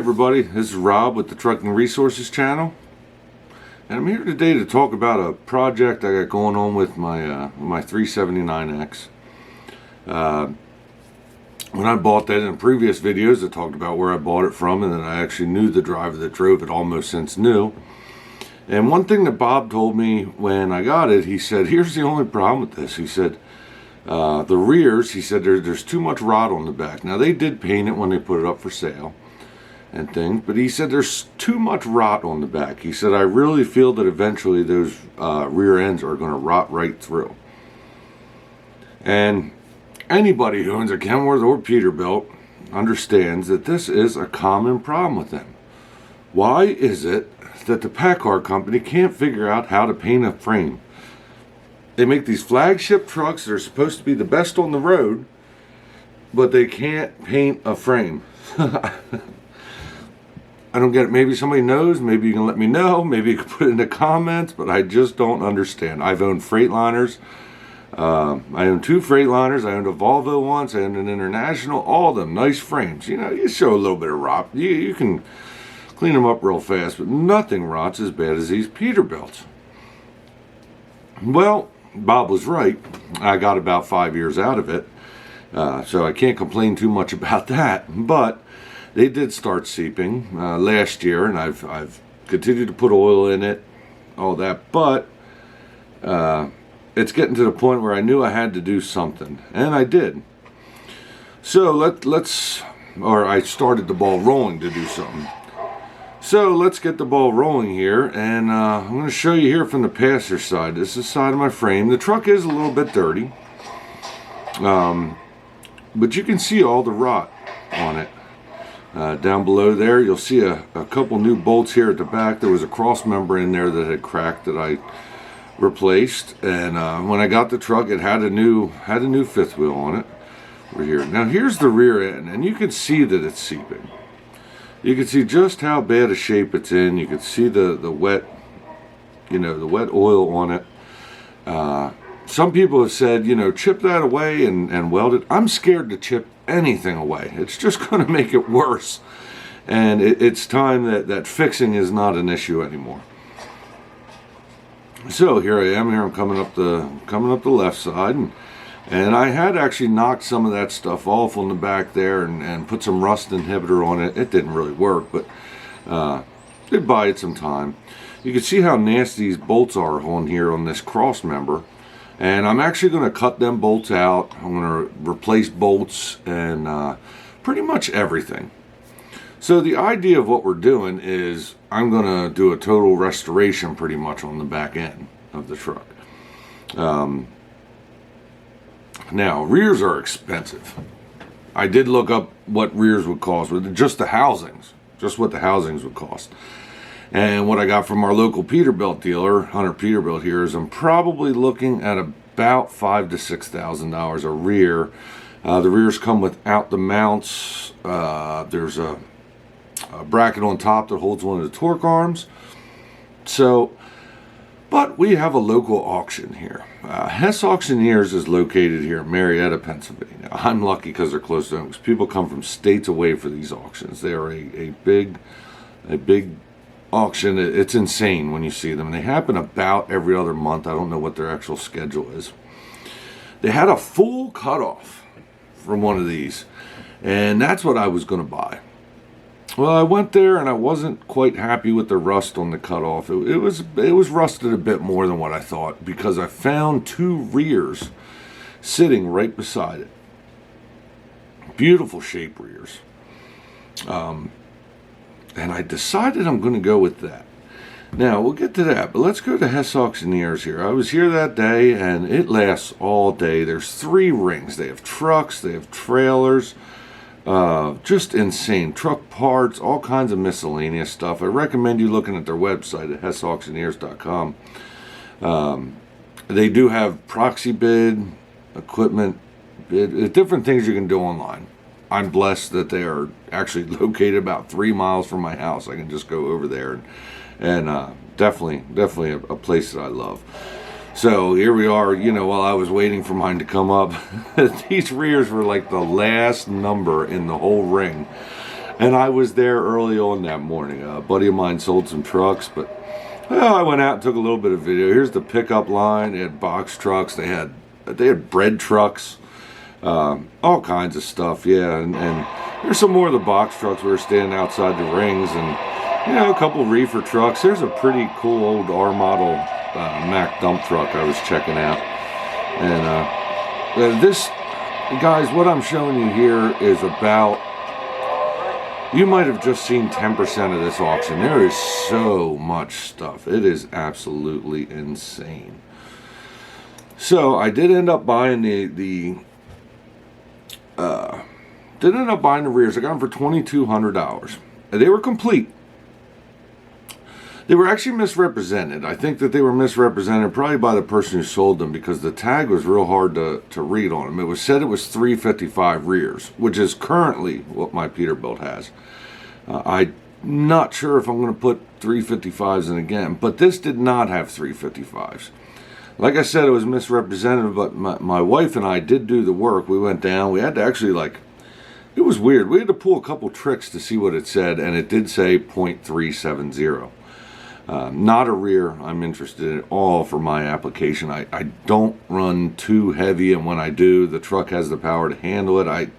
everybody, this is Rob with the Trucking Resources channel, and I'm here today to talk about a project I got going on with my 379X. When I bought that in previous videos, I talked about where I bought it from, and then I actually knew the driver that drove it almost since new. And one thing that Bob told me when I got it, he said, here's the only problem with this. He said, the rears, he said, there's too much rot on the back. Now, they did paint it when they put it up for sale and things, but he said there's too much rot on the back. He said, I really feel that eventually those rear ends are going to rot right through. And anybody who owns a Kenworth or Peterbilt understands that this is a common problem with them. Why is it that the Paccar Company can't figure out how to paint a frame? They make these flagship trucks that are supposed to be the best on the road, but they can't paint a frame. I don't get it. Maybe somebody knows. Maybe you can let me know. Maybe you can put it in the comments, but I just don't understand. I've owned Freightliners. I owned two Freightliners. I owned a Volvo once. I owned an International. All of them. Nice frames. You know, you show a little bit of rot. You can clean them up real fast, but nothing rots as bad as these Peterbilts. Well, Bob was right. I got about 5 years out of it, so I can't complain too much about that. But they did start seeping last year, and I've continued to put oil in it, all that. But it's getting to the point where I knew I had to do something, and I did. So I started the ball rolling to do something. So let's get the ball rolling here, and I'm going to show you here from the passenger side. This is the side of my frame. The truck is a little bit dirty, but you can see all the rot on it. Down below there, you'll see a couple new bolts here at the back. There was a cross member in there that had cracked that I replaced, and when I got the truck, it had a new fifth wheel on it. Over here. Now here's the rear end, and you can see that it's seeping. You can see just how bad a shape it's in. You can see the wet, the wet oil on it. Some people have said, chip that away and weld it. I'm scared to chip anything away. It's just going to make it worse. And it's time that fixing is not an issue anymore. So here I am. Here I'm coming up the left side, and I had actually knocked some of that stuff off on the back there and put some rust inhibitor on it. It didn't really work, but did buy it some time. You can see how nasty these bolts are on here on this cross member. And I'm actually going to cut them bolts out. I'm going to replace bolts and pretty much everything. So the idea of what we're doing is I'm going to do a total restoration pretty much on the back end of the truck. Now, rears are expensive. I did look up what rears would cost, with just the housings, just what the housings would cost. And what I got from our local Peterbilt dealer, Hunter Peterbilt here, is I'm probably looking at about $5,000 to $6,000 a rear. The rears come without the mounts. There's a bracket on top that holds one of the torque arms. But we have a local auction here. Hess Auctioneers is located here in Marietta, Pennsylvania. I'm lucky because they're close to home, because people come from states away for these auctions. They are a big auction. It's insane when you see them. They happen about every other month. I don't know what their actual schedule is. They had a full cutoff from one of these, and that's what I was going to buy. Well, I went there and I wasn't quite happy with the rust on the cutoff. It was rusted a bit more than what I thought, because I found two rears sitting right beside it. Beautiful shape rears. And I decided I'm going to go with that. Now, we'll get to that, but let's go to Hess Auctioneers here. I was here that day, and it lasts all day. There's 3 rings. They have trucks, they have trailers, just insane. Truck parts, all kinds of miscellaneous stuff. I recommend you looking at their website at hessauctioneers.com. They do have proxy bid, equipment bid, different things you can do online. I'm blessed that they are actually located about 3 miles from my house. I can just go over there, and definitely a place that I love. So here we are, while I was waiting for mine to come up, these rears were like the last number in the whole ring. And I was there early on that morning. A buddy of mine sold some trucks, but well, I went out and took a little bit of video. Here's the pickup line. They had box trucks. They had bread trucks, all kinds of stuff. Yeah, and there's some more of the box trucks. We were standing outside the rings, and you know, a couple reefer trucks. There's a pretty cool old R model Mack dump truck I was checking out, and this, guys, what I'm showing you here is about. You might have just seen 10% of this auction. There is so much stuff. It is absolutely insane. So I did end up buying the rears. I got them for $2,200. They were complete. They were actually misrepresented. I think that they were misrepresented probably by the person who sold them, because the tag was real hard to read on them. It was said it was 355 rears, which is currently what my Peterbilt has. I'm not sure if I'm going to put 355s in again, but this did not have 355s. Like I said, it was misrepresented, but my wife and I did do the work. We went down. We had to actually, it was weird. We had to pull a couple tricks to see what it said, and it did say .370. Not a rear I'm interested in at all for my application. I don't run too heavy, and when I do, the truck has the power to handle it. I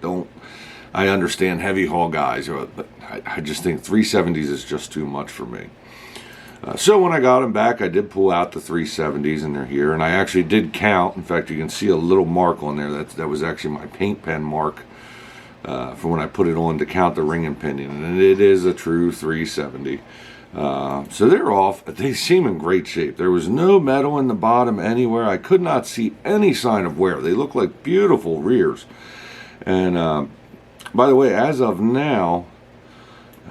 understand heavy haul guys, but I just think 370s is just too much for me. So when I got them back, I did pull out the 370s, and they're here. And I actually did count. In fact, you can see a little mark on there. That was actually my paint pen mark for when I put it on to count the ring and pinion. And it is a true 370. So they're off. They seem in great shape. There was no metal in the bottom anywhere. I could not see any sign of wear. They look like beautiful rears. And by the way, as of now,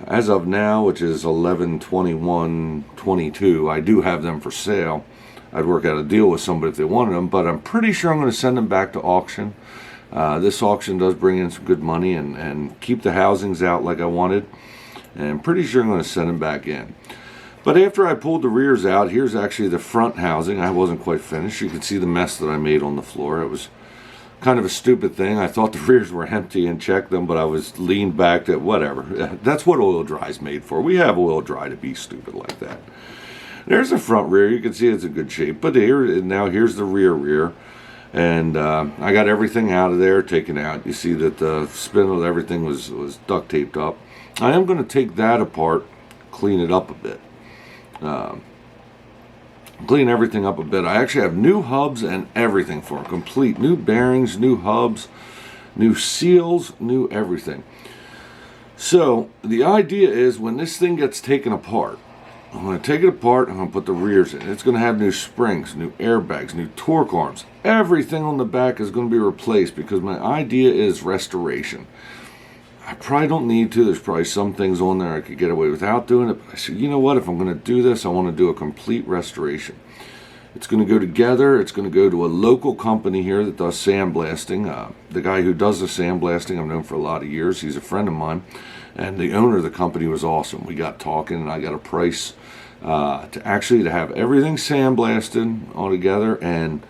which is 11/21/22, I do have them for sale. I'd work out a deal with somebody if they wanted them, but I'm pretty sure I'm going to send them back to auction. This auction does bring in some good money and keep the housings out like I wanted. And I'm pretty sure I'm going to send them back in. But after I pulled the rears out, here's actually the front housing. I wasn't quite finished. You can see the mess that I made on the floor. It was kind of a stupid thing. I thought the rears were empty and checked them, but I was leaned back to whatever. That's what oil dry is made for. We have oil dry to be stupid like that. There's the front rear. You can see it's in good shape. But now here's the rear. And I got everything out of there, taken out. You see that the spindle, everything was duct taped up. I am going to take that apart, clean it up a bit. Clean everything up a bit. I actually have new hubs and everything for it. Complete new bearings, new hubs, new seals, new everything. So the idea is when this thing gets taken apart, I'm going to take it apart, I'm going to put the rears in. It's going to have new springs, new airbags, new torque arms. Everything on the back is going to be replaced because my idea is restoration. I probably don't need to. There's probably some things on there I could get away without doing it. But I said, you know what? If I'm going to do this, I want to do a complete restoration. It's going to go together. It's going to go to a local company here that does sandblasting. The guy who does the sandblasting I've known for a lot of years. He's a friend of mine. And the owner of the company was awesome. We got talking, and I got a price to have everything sandblasted all together and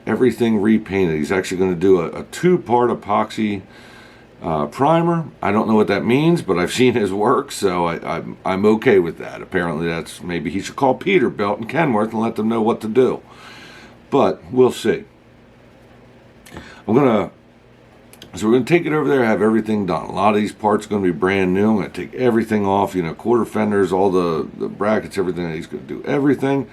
everything repainted. He's actually going to do a two-part epoxy primer. I don't know what that means, but I've seen his work, so I'm okay with that. Apparently that's, maybe he should call Peterbilt and Kenworth and let them know what to do. But we'll see. So we're going to take it over there, have everything done. A lot of these parts are going to be brand new. I'm going to take everything off, quarter fenders, all the brackets, everything. He's going to do everything,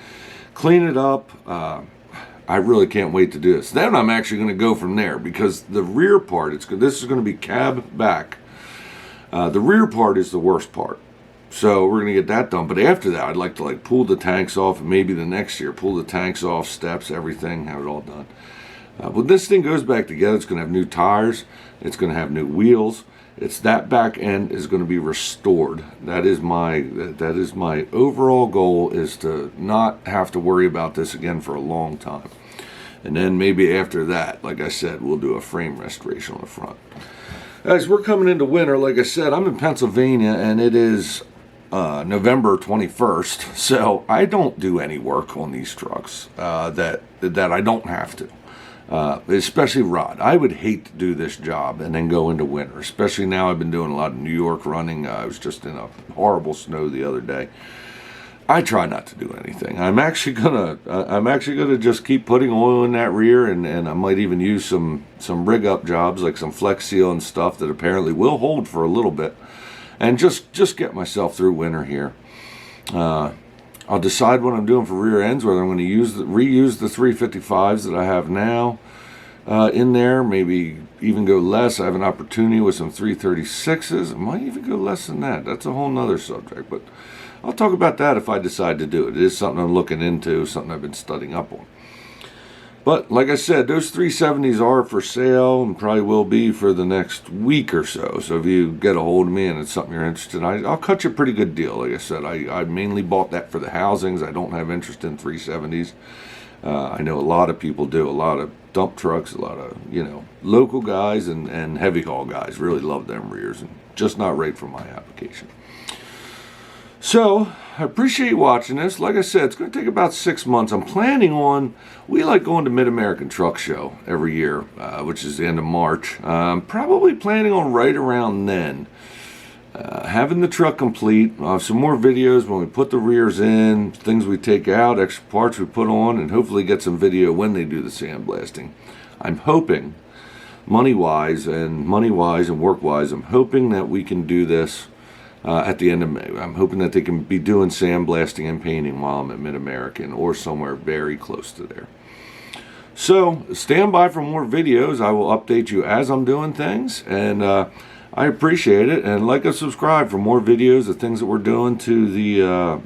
clean it up. I really can't wait to do this. Then I'm actually going to go from there because the rear part, this is going to be cab back. The rear part is the worst part. So we're going to get that done. But after that, I'd like to pull the tanks off, and maybe the next year, pull the tanks off, steps, everything, have it all done. When this thing goes back together, it's going to have new tires. It's going to have new wheels. That back end is going to be restored. That is my overall goal, is to not have to worry about this again for a long time. And then maybe after that, like I said, we'll do a frame restoration on the front. Guys, we're coming into winter. Like I said, I'm in Pennsylvania, and it is November 21st. So I don't do any work on these trucks that I don't have to. especially rod. I would hate to do this job and then go into winter, especially now. I've been doing a lot of New York running. I was just in a horrible snow the other day. I try not to do anything. I'm actually gonna just keep putting oil in that rear, and I might even use some rig up jobs like some Flex Seal and stuff that apparently will hold for a little bit, and just get myself through winter here. I'll decide what I'm doing for rear ends, whether I'm going to reuse the 355s that I have now in there, maybe even go less. I have an opportunity with some 336s. I might even go less than that. That's a whole nother subject, but I'll talk about that if I decide to do it. It is something I'm looking into, something I've been studying up on. But like I said, those 370s are for sale and probably will be for the next week or so. So if you get a hold of me and it's something you're interested in, I'll cut you a pretty good deal. Like I said, I mainly bought that for the housings. I don't have interest in 370s. I know a lot of people do. A lot of dump trucks, a lot of, local guys and heavy haul guys really love them rears, and just not right for my application. So, I appreciate you watching this. Like I said, it's going to take about 6 months. I'm planning on, we like going to Mid-American Truck Show every year, which is the end of March. I'm probably planning on right around then having the truck complete. I'll have some more videos when we put the rears in, things we take out, extra parts we put on, and hopefully get some video when they do the sandblasting. I'm hoping, money-wise and work-wise, I'm hoping that we can do this at the end of May. I'm hoping that they can be doing sandblasting and painting while I'm at Mid-American or somewhere very close to there. So, stand by for more videos. I will update you as I'm doing things, and I appreciate it. And like and subscribe for more videos of things that we're doing to the our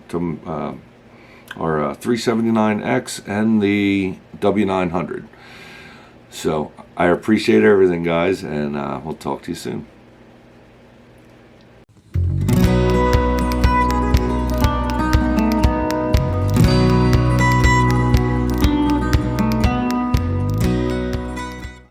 379X and the W900. So, I appreciate everything, guys, and we'll talk to you soon.